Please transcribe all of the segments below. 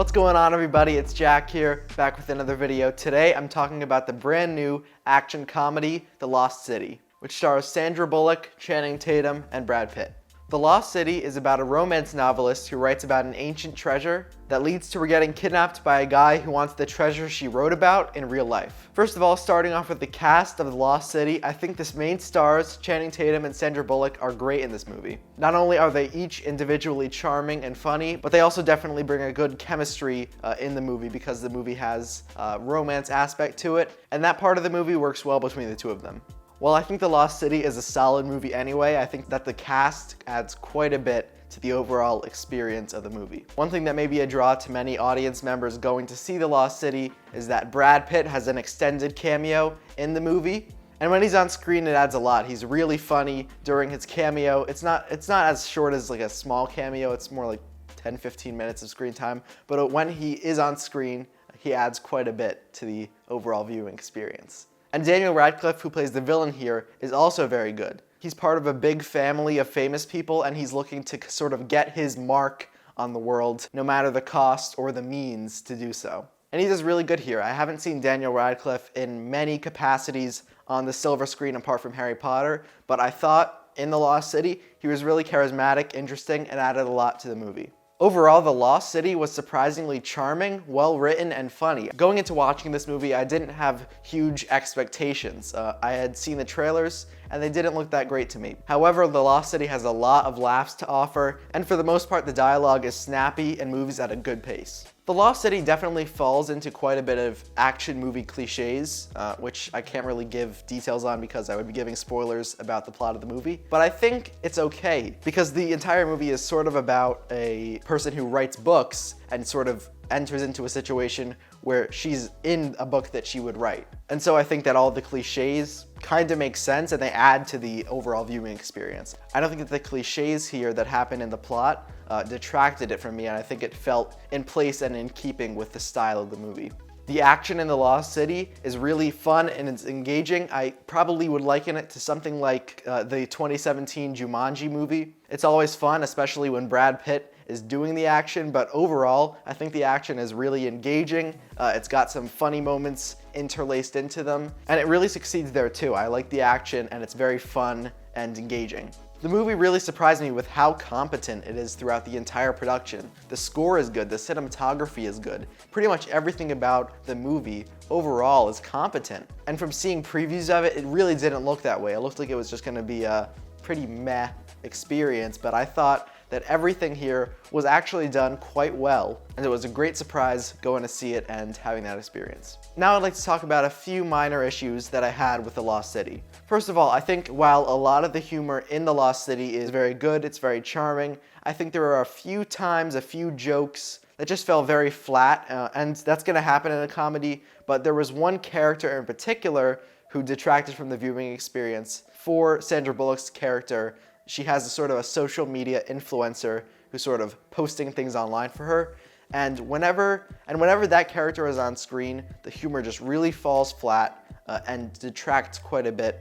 What's going on, everybody? It's Jack here, back with another video. Today I'm talking about the brand new action comedy, The Lost City, which stars Sandra Bullock, Channing Tatum, and Brad Pitt. The Lost City is about a romance novelist who writes about an ancient treasure that leads to her getting kidnapped by a guy who wants the treasure she wrote about in real life. First of all, starting off with the cast of The Lost City, I think the main stars, Channing Tatum and Sandra Bullock, are great in this movie. Not only are they each individually charming and funny, but they also definitely bring a good chemistry in the movie because the movie has a romance aspect to it, and that part of the movie works well between the two of them. While I think The Lost City is a solid movie anyway, I think that the cast adds quite a bit to the overall experience of the movie. One thing that may be a draw to many audience members going to see The Lost City is that Brad Pitt has an extended cameo in the movie. And when he's on screen, it adds a lot. He's really funny during his cameo. It's not as short as like a small cameo. It's more like 10-15 minutes of screen time. But when he is on screen, he adds quite a bit to the overall viewing experience. And Daniel Radcliffe, who plays the villain here, is also very good. He's part of a big family of famous people, and he's looking to sort of get his mark on the world, no matter the cost or the means to do so. And he does really good here. I haven't seen Daniel Radcliffe in many capacities on the silver screen apart from Harry Potter, but I thought in The Lost City, he was really charismatic, interesting, and added a lot to the movie. Overall, The Lost City was surprisingly charming, well-written, and funny. Going into watching this movie, I didn't have huge expectations. I had seen the trailers, and they didn't look that great to me. However, The Lost City has a lot of laughs to offer, and for the most part, the dialogue is snappy and moves at a good pace. The Lost City definitely falls into quite a bit of action movie cliches, which I can't really give details on because I would be giving spoilers about the plot of the movie. But I think it's okay because the entire movie is sort of about a person who writes books and sort of enters into a situation where she's in a book that she would write. And so I think that all the cliches kind of make sense and they add to the overall viewing experience. I don't think that the cliches here that happen in the plot detracted it from me, and I think it felt in place and in keeping with the style of the movie. The action in The Lost City is really fun and it's engaging. I probably would liken it to something like the 2017 Jumanji movie. It's always fun, especially when Brad Pitt is doing the action, but overall, I think the action is really engaging. It's got some funny moments interlaced into them, and it really succeeds there too. I like the action, and it's very fun and engaging. The movie really surprised me with how competent it is throughout the entire production. The score is good, the cinematography is good. Pretty much everything about the movie overall is competent. And from seeing previews of it, it really didn't look that way. It looked like it was just gonna be a pretty meh experience, but I thought that everything here was actually done quite well, and it was a great surprise going to see it and having that experience. Now I'd like to talk about a few minor issues that I had with The Lost City. First of all, I think while a lot of the humor in The Lost City is very good, it's very charming, I think there are a few times, a few jokes that just felt very flat, and that's gonna happen in a comedy, but there was one character in particular who detracted from the viewing experience. For Sandra Bullock's character, she has a sort of a social media influencer who's sort of posting things online for her. And whenever that character is on screen, the humor just really falls flat and detracts quite a bit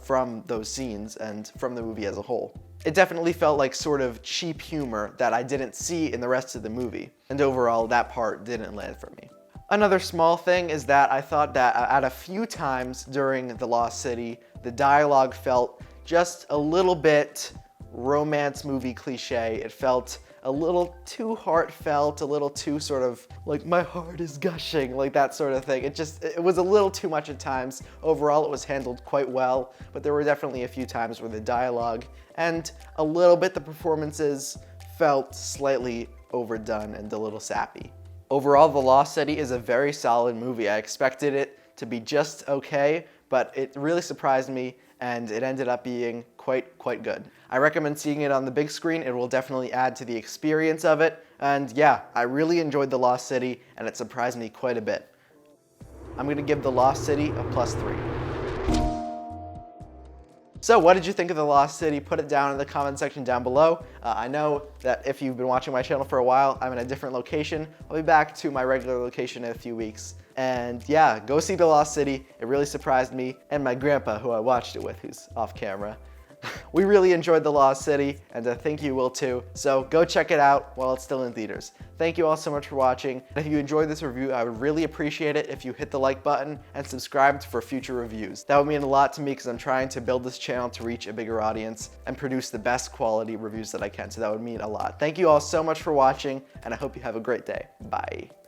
from those scenes and from the movie as a whole. It definitely felt like sort of cheap humor that I didn't see in the rest of the movie. And overall, that part didn't land for me. Another small thing is that I thought that at a few times during The Lost City, the dialogue felt just a little bit romance movie cliche. It felt a little too heartfelt, a little too sort of like my heart is gushing, like that sort of thing. It was a little too much at times. Overall, it was handled quite well, but there were definitely a few times where the dialogue and a little bit the performances felt slightly overdone and a little sappy. Overall, The Lost City is a very solid movie. I expected it to be just okay, but it really surprised me and it ended up being quite good. I recommend seeing it on the big screen. It will definitely add to the experience of it. And yeah, I really enjoyed The Lost City and it surprised me quite a bit. I'm gonna give The Lost City a +3. So what did you think of The Lost City? Put it down in the comment section down below. I know that if you've been watching my channel for a while, I'm in a different location. I'll be back to my regular location in a few weeks. And yeah, go see The Lost City. It really surprised me and my grandpa, who I watched it with, who's off camera. We really enjoyed The Lost City, and I think you will too, so go check it out while it's still in theaters. Thank you all so much for watching. If you enjoyed this review, I would really appreciate it if you hit the like button and subscribed for future reviews. That would mean a lot to me because I'm trying to build this channel to reach a bigger audience and produce the best quality reviews that I can, so that would mean a lot. Thank you all so much for watching, and I hope you have a great day. Bye.